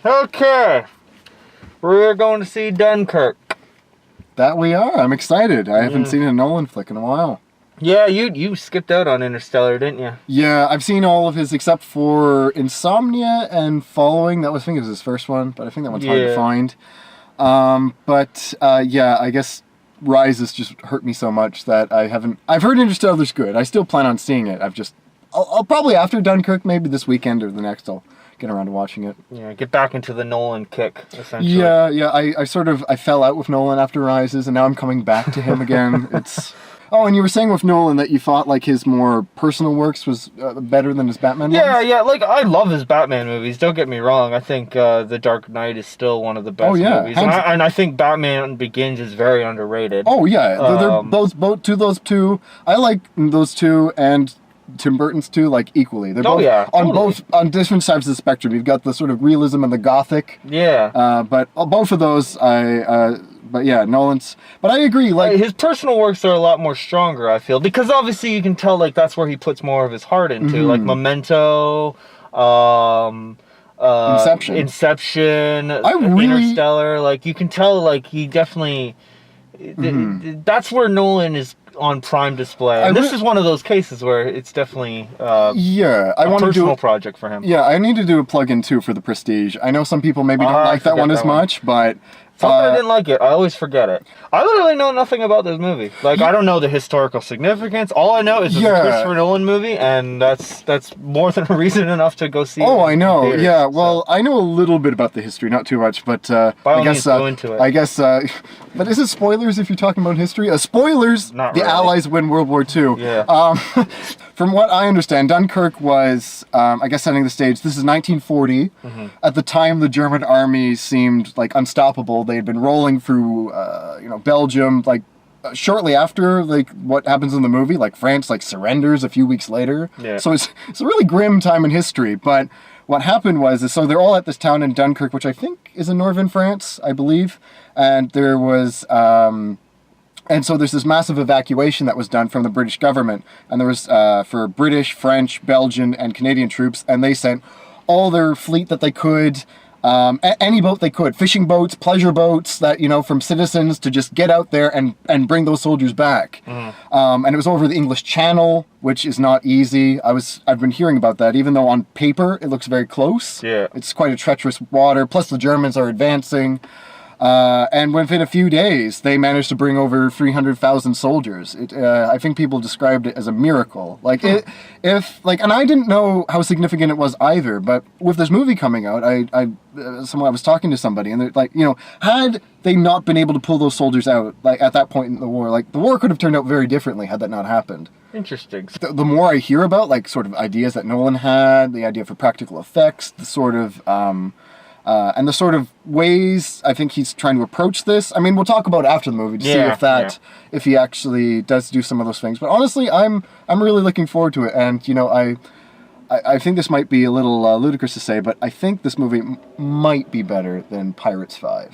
Okay. We're going to see Dunkirk. That we are. I'm excited. I haven't seen a Nolan flick in a while. Yeah, you skipped out on Interstellar, didn't you? Yeah, I've seen all of his except for Insomnia and Following. That was, I think it was his first one, but I think that one's hard to find. Yeah, I guess Rises just hurt me so much that I haven't... I've heard Interstellar's good. I still plan on seeing it. I'll probably after Dunkirk, maybe this weekend or the next, I'll get around to watching it. Yeah, get back into the Nolan kick, essentially. Yeah, I fell out with Nolan after Rises, and now I'm coming back to him again. It's... Oh, and you were saying with Nolan that you thought like his more personal works was better than his Batman ones? Yeah, like I love his Batman movies, don't get me wrong. I think The Dark Knight is still one of the best movies. And I think Batman Begins is very underrated. Oh, yeah. They're both those two. I like those two and Tim Burton's two like equally. They're both on different sides of the spectrum. You've got the sort of realism and the gothic. Yeah. But both of those But yeah, Nolan's... But I agree, like... His personal works are a lot more stronger, I feel. Because obviously you can tell, like, that's where he puts more of his heart into. Like, Memento, Inception, Interstellar. Like, you can tell, like, he definitely... That's where Nolan is on prime display. And this is one of those cases where it's definitely a personal project for him. Yeah, I need to do a plug-in, too, for The Prestige. I know some people maybe don't like that one as much, but... It's not that I didn't like it. I always forget it. I literally know nothing about this movie. Like, I don't know the historical significance. All I know is it's a Christopher Nolan movie, and that's more than a reason enough to go see it. Oh, I know. Theaters, yeah, well, I know a little bit about the history, not too much, but I guess go into it. I guess but is it spoilers if you're talking about history? Spoilers, not the really. Allies win World War II. Yeah. From what I understand, Dunkirk was, I guess, setting the stage. This is 1940. At the time, the German army seemed like unstoppable. They had been rolling through, Belgium, like shortly after, like what happens in the movie. Like France, like surrenders a few weeks later. Yeah. So it's a really grim time in history. But what happened was, so they're all at this town in Dunkirk, which I think is in northern France, I believe, and there was. And so there's this massive evacuation that was done from the British government. And there was for British, French, Belgian, and Canadian troops. And they sent all their fleet that they could, any boat they could, fishing boats, pleasure boats, that, from citizens to just get out there and bring those soldiers back. And it was over the English Channel, which is not easy. I've been hearing about that, even though on paper it looks very close. Yeah. It's quite a treacherous water. Plus the Germans are advancing. And within a few days, they managed to bring over 300,000 soldiers. I think people described it as a miracle. Like, and I didn't know how significant it was either, but with this movie coming out, I was talking to somebody, and they're like, had they not been able to pull those soldiers out, like, at that point in the war, like, the war could have turned out very differently had that not happened. Interesting. The more I hear about, like, sort of ideas that Nolan had, the idea for practical effects, the sort of, and the sort of ways I think he's trying to approach this. I mean, we'll talk about it after the movie to see if he actually does do some of those things. But honestly, I'm really looking forward to it. And I think this might be a little ludicrous to say, but I think this movie might be better than Pirates 5.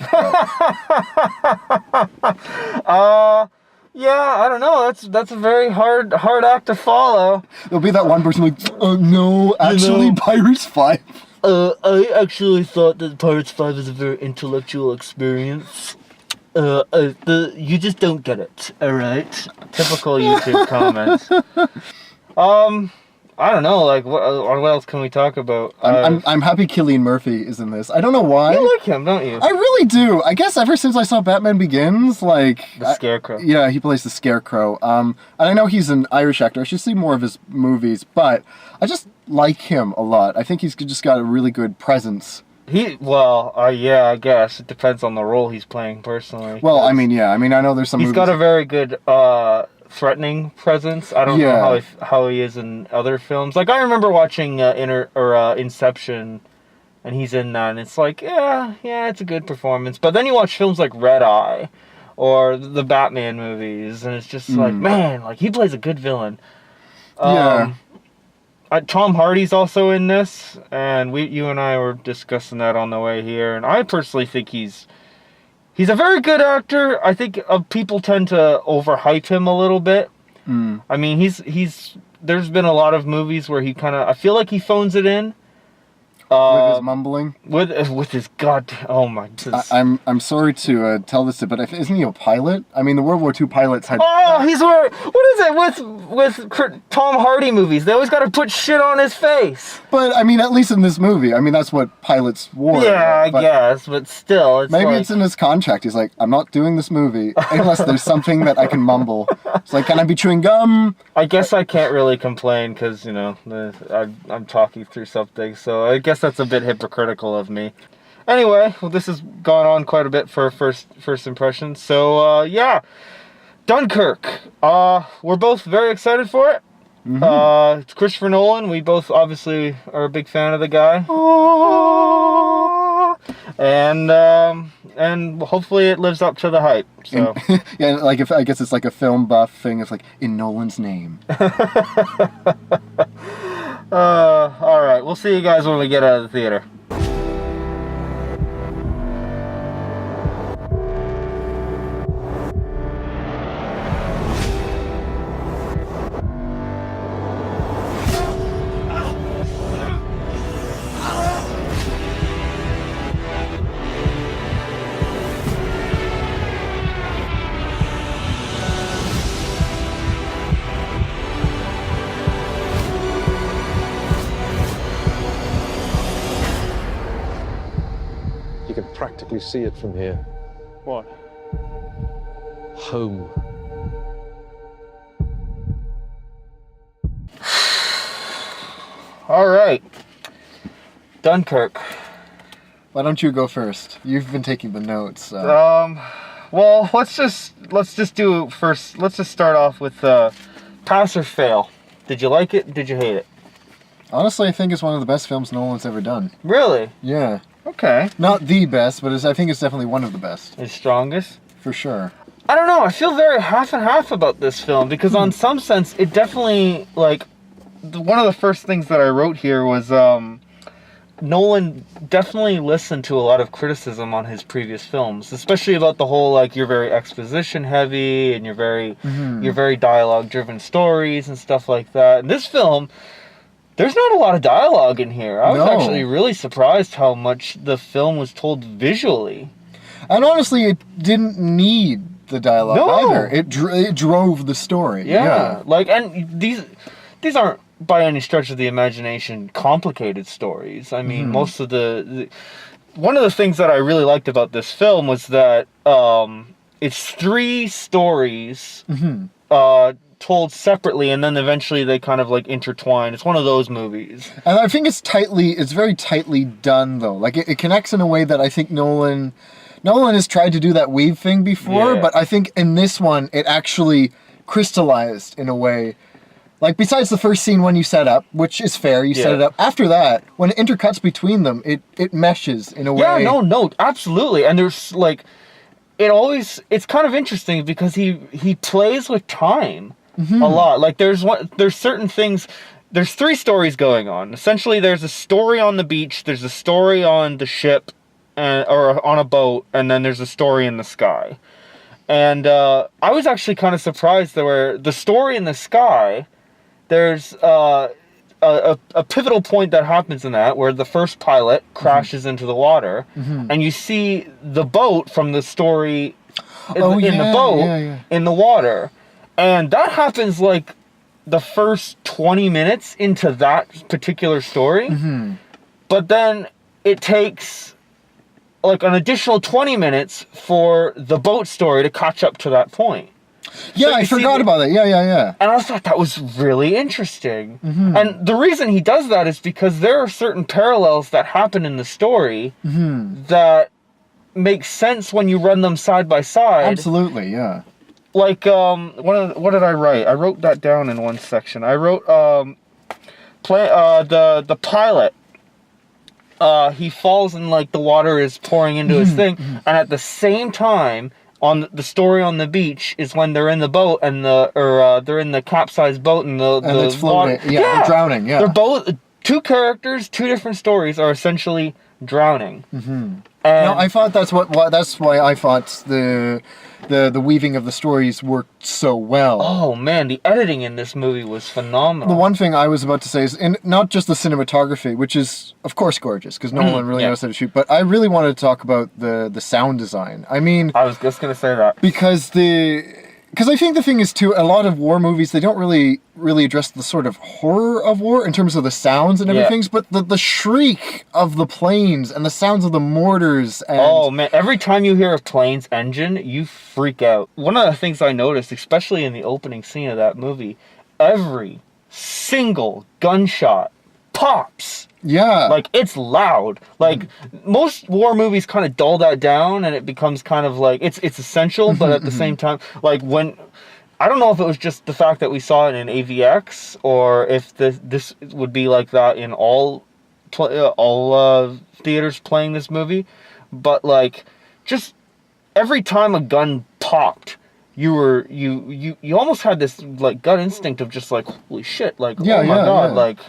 Yeah, I don't know. That's a very hard act to follow. There'll be that one person like, no, actually, Pirates 5. I actually thought that Pirates 5 is a very intellectual experience. You just don't get it, alright? Typical YouTube comments. I don't know, like, what else can we talk about? I'm happy Cillian Murphy is in this. I don't know why. You like him, don't you? I really do. I guess ever since I saw Batman Begins, like... The Scarecrow. Yeah, he plays the Scarecrow. And I know he's an Irish actor. I should see more of his movies, but I just like him a lot. I think he's just got a really good presence. I guess. It depends on the role he's playing, personally. Well, I know there's some He's got a very good, threatening presence. I don't know how he is in other films. Like, I remember watching Inception, and he's in that, and it's like, yeah, it's a good performance. But then you watch films like Red Eye, or the Batman movies, and it's just like, man, like, he plays a good villain. Tom Hardy's also in this, and you and I were discussing that on the way here, and I personally think he's a very good actor. I think people tend to overhype him a little bit. I mean, there's been a lot of movies where he I feel like he phones it in. With his mumbling? With his oh my... I'm sorry to tell this, but isn't he a pilot? I mean, the World War II pilots had... Oh, he's wearing... What is it with Tom Hardy movies? They always got to put shit on his face. But, I mean, at least in this movie, I mean, that's what pilots wore. Yeah, I guess, but still, it's maybe it's in his contract. He's like, I'm not doing this movie unless there's something that I can mumble. It's like, can I be chewing gum? I guess I can't really complain because, you know, I'm talking through something, so I guess that's a bit hypocritical of me. Anyway, well, this has gone on quite a bit for first impressions. So, yeah, Dunkirk. We're both very excited for it. Mm-hmm. It's Christopher Nolan. We both obviously are a big fan of the guy. And hopefully it lives up to the hype. So yeah, like I guess it's like a film buff thing. It's like in Nolan's name. All right, we'll see you guys when we get out of the theater. You can practically see it from here. What? Home. All right. Dunkirk. Why don't you go first? You've been taking the notes. Well, let's just do first. Let's just start off with pass or fail. Did you like it? Did you hate it? Honestly, I think it's one of the best films Nolan's ever done. Really? Yeah. Okay. Not the best, but I think it's definitely one of the best. His strongest? For sure. I don't know. I feel very half and half about this film because on some sense, it definitely, like, one of the first things that I wrote here was Nolan definitely listened to a lot of criticism on his previous films, especially about the whole, like, you're very exposition heavy and you're very dialogue driven stories and stuff like that. And this film, there's not a lot of dialogue in here. I was actually really surprised how much the film was told visually. And honestly, it didn't need the dialogue either. It drove the story. Yeah. Like, and these aren't by any stretch of the imagination complicated stories. I mean, most of one of the things that I really liked about this film was that it's 3 stories told separately, and then eventually they kind of like intertwine. It's one of those movies. And I think it's very tightly done though. Like it connects in a way that I think Nolan has tried to do that weave thing before, but I think in this one it actually crystallized in a way. Like besides the first scene when you set up, which is fair, you set it up. After that, when it intercuts between them, it meshes in a way. Yeah, no, absolutely. And there's like it's kind of interesting because he plays with time a lot. Like there's certain things. There's 3 stories going on. Essentially, there's a story on the beach, there's a story on the ship, or on a boat, and then there's a story in the sky. And I was actually kind of surprised that where the story in the sky, there's a pivotal point that happens in that where the first pilot crashes into the water, and you see the boat from the story in the water. And that happens like the first 20 minutes into that particular story. But then it takes like an additional 20 minutes for the boat story to catch up to that point. Yeah, so I forgot about that. Yeah. And I thought that was really interesting. And the reason he does that is because there are certain parallels that happen in the story that make sense when you run them side by side. Absolutely, yeah. Like, what did I write? I wrote that down in one section. I wrote, the pilot, he falls and, like, the water is pouring into his thing, and at the same time, on the story on the beach is when they're in the boat and they're in the capsized boat and it's floating. Water, they're drowning. Yeah, they're both 2 characters, 2 different stories are essentially drowning. No, I thought that's why I thought the weaving of the stories worked so well. Oh man, the editing in this movie was phenomenal. The one thing I was about to say is, not just the cinematography, which is of course gorgeous because Nolan really knows how to shoot, but I really wanted to talk about the sound design. I mean, I was just gonna say that because I think the thing is too, a lot of war movies, they don't really address the sort of horror of war in terms of the sounds and everything, but the shriek of the planes and the sounds of the mortars and... Oh man, every time you hear a plane's engine, you freak out. One of the things I noticed, especially in the opening scene of that movie, every single gunshot pops. Yeah. Like, it's loud. Like, most war movies kind of dull that down, and it becomes kind of like, it's essential, but at the same time, like, when... I don't know if it was just the fact that we saw it in AVX, or if this would be like that in all theaters playing this movie, but, like, just every time a gun popped, you almost had this, like, gut instinct of just, like, holy shit, like, oh my god, like...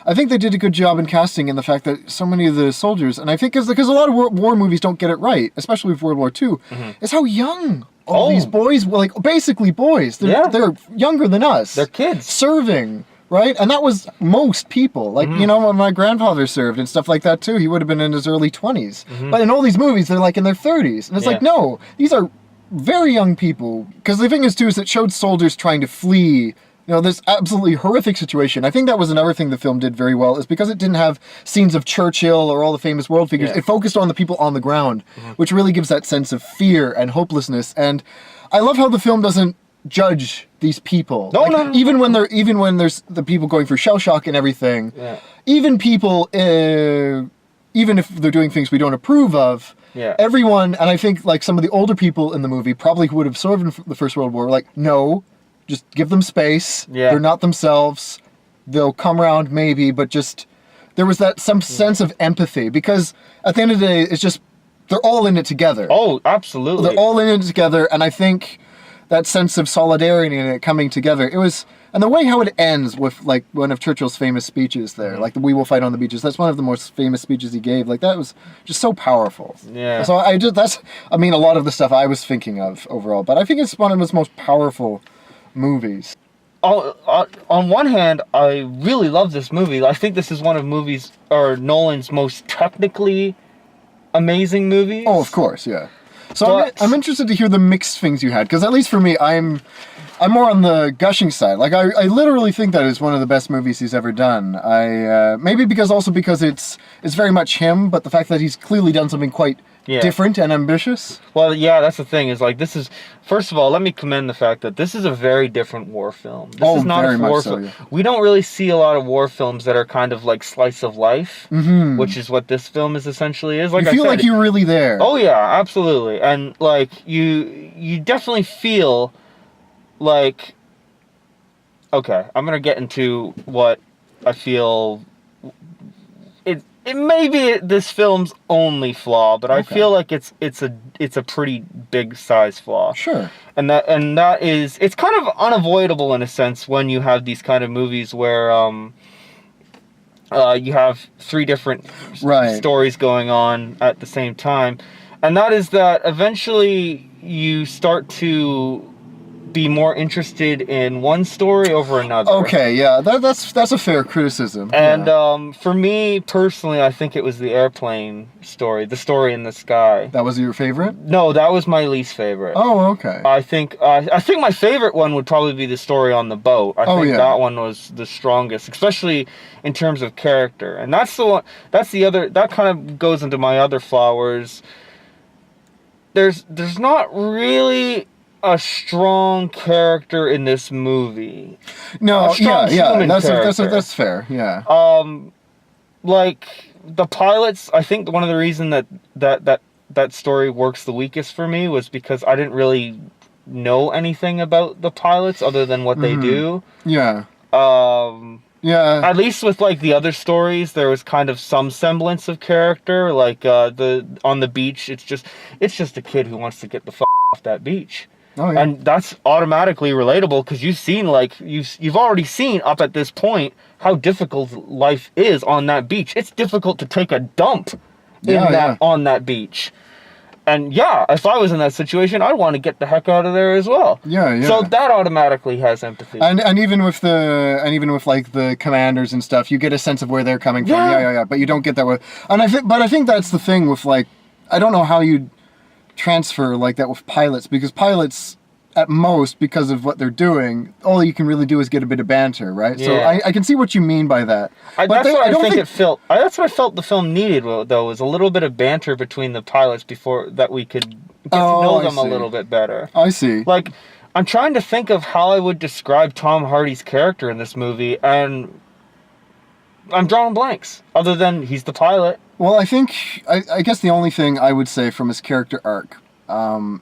I think they did a good job in casting in the fact that so many of the soldiers, and I think because a lot of war movies don't get it right, especially with World War II, is how young all these boys were, like, basically boys. They're younger than us. They're kids. Serving, right? And that was most people. Like, you know, when my grandfather served and stuff like that too, he would have been in his early 20s. But in all these movies, they're like in their 30s. And it's like, no, these are very young people. Because the thing is too, is it showed soldiers trying to flee, you know, this absolutely horrific situation. I think that was another thing the film did very well, is because it didn't have scenes of Churchill or all the famous world figures. It focused on the people on the ground, which really gives that sense of fear and hopelessness. And I love how the film doesn't judge these people. No. Even when there's the people going through shell shock and everything, even people, even if they're doing things we don't approve of, everyone, and I think like some of the older people in the movie probably who would have served in the First World War were like, no, just give them space. They're not themselves. They'll come around maybe, but just, there was that some sense of empathy, because at the end of the day, it's just, they're all in it together. Oh, absolutely. They're all in it together, and I think that sense of solidarity and it coming together, it was, and the way how it ends with like one of Churchill's famous speeches there, like the "We will fight on the beaches," that's one of the most famous speeches he gave. Like, that was just so powerful. Yeah. So I mean, a lot of the stuff I was thinking of overall, but I think it's one of his most powerful movies. On one hand, I really love this movie. I think this is one of Nolan's most technically amazing movies. Oh, of course, yeah. So I'm interested to hear the mixed things you had, because at least for me, I'm more on the gushing side. Like, I literally think that is one of the best movies he's ever done. Maybe because it's very much him, but the fact that he's clearly done something quite different and ambitious. Well, yeah, that's the thing, is like, this is, first of all, let me commend the fact that this is a very different war film. This is not very a war much so, film. yeah. We don't really see a lot of war films that are kind of like slice of life, which is what this film essentially is. Like, you feel like you're really there. Oh yeah, absolutely. And like, you definitely feel like, okay, I'm gonna get into what I feel. It may be this film's only flaw, but I feel like it's a pretty big size flaw. Sure. And that is, it's kind of unavoidable in a sense when you have these kind of movies where you have three different stories going on at the same time, and that is that eventually you start to be more interested in one story over another. Okay, yeah, that's a fair criticism. And for me personally, I think it was the airplane story, the story in the sky. That was your favorite? No, that was my least favorite. Oh, okay. I think my favorite one would probably be the story on the boat. I think that one was the strongest, especially in terms of character. And that's the one. That's the other. That kind of goes into my other flowers. There's not really a strong character in this movie. No, that's fair. Yeah. Like the pilots, I think one of the reason that story works the weakest for me was because I didn't really know anything about the pilots other than what they do. Yeah. Yeah. At least with like the other stories, there was kind of some semblance of character. Like on the beach, it's just a kid who wants to get the off that beach. Oh, yeah. And that's automatically relatable because you've already seen up at this point how difficult life is on that beach. It's difficult to take a dump on that beach. And yeah, if I was in that situation, I'd want to get the heck out of there as well. Yeah, yeah. So that automatically has empathy. And even with like the commanders and stuff, you get a sense of where they're coming from. Yeah. But you don't get that with. And I think that's the thing with like, I don't know how you transfer like that with pilots, because pilots, at most, because of what they're doing, all you can really do is get a bit of banter, right? Yeah. So I can see what you mean by that. That's what I felt the film needed, though, was a little bit of banter between the pilots before that we could get to know them a little bit better. I see. Like, I'm trying to think of how I would describe Tom Hardy's character in this movie, and I'm drawing blanks, other than he's the pilot. Well, I guess the only thing I would say from his character arc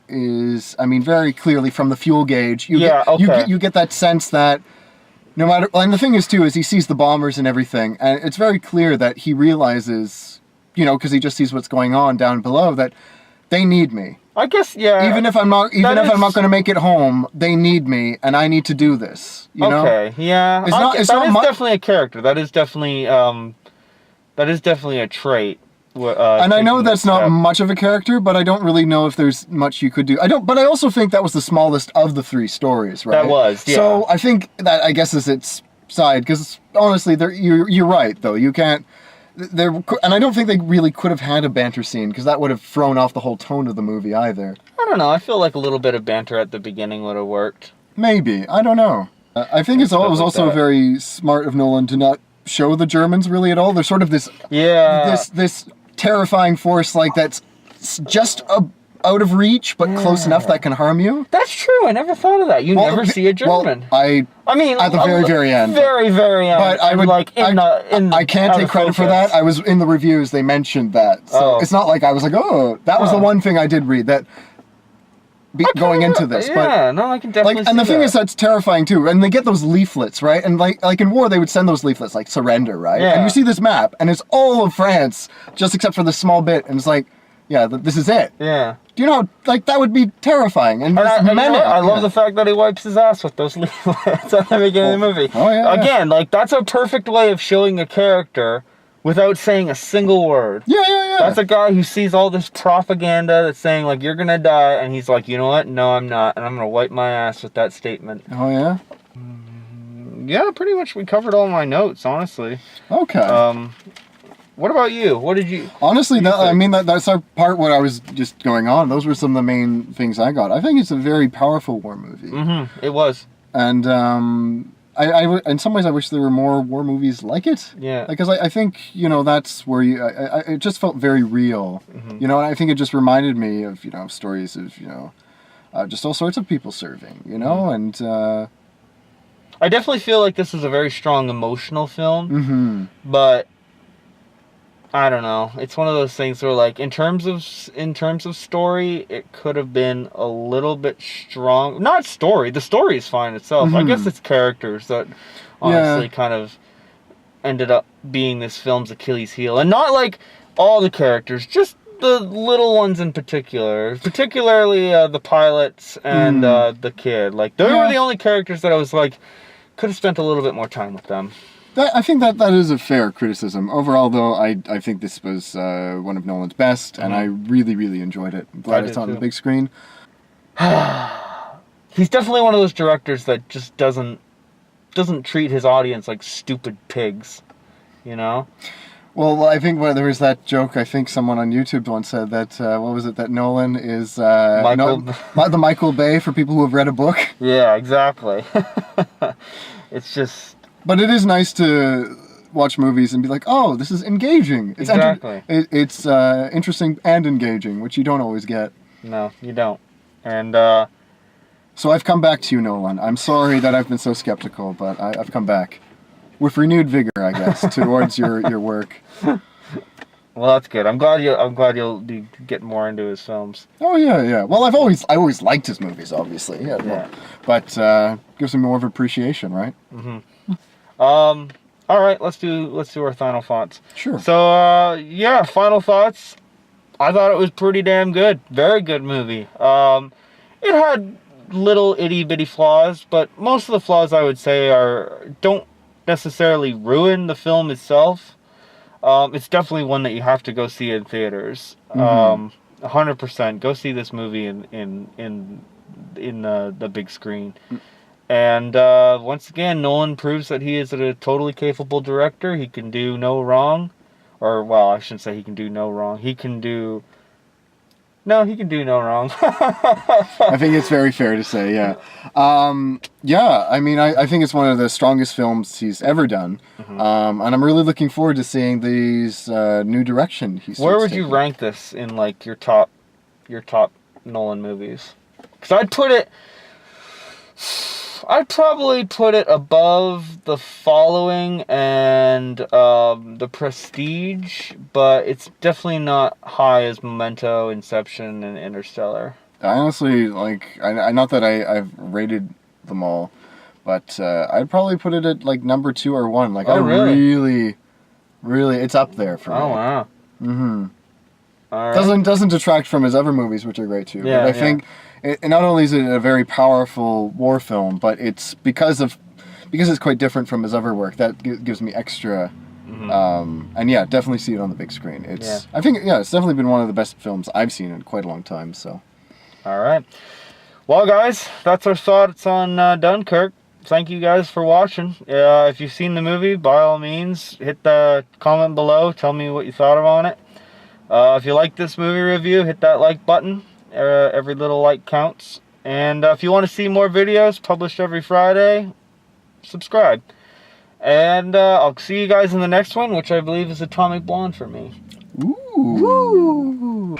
is, I mean, very clearly from the fuel gauge, you get that sense that no matter, and the thing is too, is he sees the bombers and everything, and it's very clear that he realizes, because he just sees what's going on down below, that they need me. I guess, yeah. Even if I'm not going to make it home, they need me, and I need to do this. You know? Okay, yeah. That is definitely a character. That is definitely a trait. And I know that's not much of a character, but I don't really know if there's much you could do. But I also think that was the smallest of the three stories, right? That was, yeah. So I think that, I guess, is its side, because honestly, you're right, though. You can't. And I don't think they really could have had a banter scene, because that would have thrown off the whole tone of the movie either. I don't know. I feel like a little bit of banter at the beginning would have worked. Maybe. I don't know. I think it was also very smart of Nolan to not show the Germans really at all. There's sort of this terrifying force like that's just out of reach, but close enough that can harm you. That's true. I never thought of that. You never see a German. Well, I mean, at the very end. Very, very end. But I can't take credit for that. I was in the reviews. They mentioned that, so it's not like I was like, oh, that was the one thing I did read that. Going into this, I can definitely see and the thing is, that's terrifying too. And they get those leaflets, right? And like in war, they would send those leaflets, like surrender, right? Yeah. And you see this map, and it's all of France, just except for this small bit, and it's like, this is it. Yeah. Do you know, like, that would be terrifying. And I love the fact that he wipes his ass with those leaflets at the beginning of the movie. Oh yeah. Again, like, that's a perfect way of showing a character without saying a single word. Yeah. That's a guy who sees all this propaganda that's saying, like, you're gonna die, and he's like, you know what? No, I'm not, and I'm gonna wipe my ass with that statement. Oh, yeah? Yeah, pretty much we covered all my notes, honestly. Okay. What about you? What did you... Honestly, that's our part what I was just going on. Those were some of the main things I got. I think it's a very powerful war movie. Mm-hmm. It was. And, I in some ways, I wish there were more war movies like it. Yeah. Because I think, that's where it just felt very real. Mm-hmm. And I think it just reminded me of, stories of, just all sorts of people serving, mm-hmm. and... I definitely feel like this is a very strong emotional film. Mm-hmm. But... I don't know. It's one of those things where, like, in terms of story, it could have been a little bit strong. Not story. The story is fine itself. Mm-hmm. I guess it's characters that honestly kind of ended up being this film's Achilles heel, and not like all the characters, just the little ones in particular. Particularly the pilots and the kid. Like, they were the only characters that I was like, could have spent a little bit more time with them. I think that is a fair criticism. Overall, though, I think this was one of Nolan's best, mm-hmm. and I really, really enjoyed it. I'm glad I saw it on the big screen. He's definitely one of those directors that just doesn't treat his audience like stupid pigs, Well, I think there was that joke, I think someone on YouTube once said that, what was it, that Nolan is the Michael Bay for people who have read a book? Yeah, exactly. It's just... But it is nice to watch movies and be like, oh, this is engaging. It's exactly. It's interesting and engaging, which you don't always get. No, you don't. And so I've come back to you, Nolan. I'm sorry that I've been so skeptical, but I've come back with renewed vigor, I guess, towards your work. Well, that's good. I'm glad you'll be getting more into his films. Oh yeah. Well, I always liked his movies, obviously. Yeah. But gives me more of appreciation, right? Mm-hmm. All right, let's do our final thoughts. Sure. So, final thoughts. I thought it was pretty damn good. Very good movie. It had little itty bitty flaws, but most of the flaws I would say don't necessarily ruin the film itself. It's definitely one that you have to go see in theaters. 100%. Go see this movie in the big screen. And once again, Nolan proves that he is a totally capable director. He can do no wrong. Or, well, I shouldn't say he can do no wrong. He can do... No, he can do no wrong. I think it's very fair to say, yeah. Yeah, I mean, I think it's one of the strongest films he's ever done. And I'm really looking forward to seeing these new direction he's Where would you rank this in, like, your top Nolan movies? Because I'd probably put it above The Following and The Prestige, but it's definitely not high as Memento, Inception, and Interstellar. I honestly, like, not that I've rated them all, but I'd probably put it at, like, number 2 or 1. Like, really, it's up there for me. Oh, wow. All right. Doesn't detract from his other movies, which are great too. Yeah, but I think not only is it a very powerful war film, but it's because it's quite different from his other work that gives me extra. And yeah, definitely see it on the big screen. I think it's definitely been one of the best films I've seen in quite a long time. So. All right. Well, guys, that's our thoughts on Dunkirk. Thank you guys for watching. If you've seen the movie, by all means, hit the comment below. Tell me what you thought on it. If you like this movie review, hit that like button. Every little like counts. And if you want to see more videos published every Friday, subscribe. And I'll see you guys in the next one, which I believe is Atomic Blonde for me. Ooh.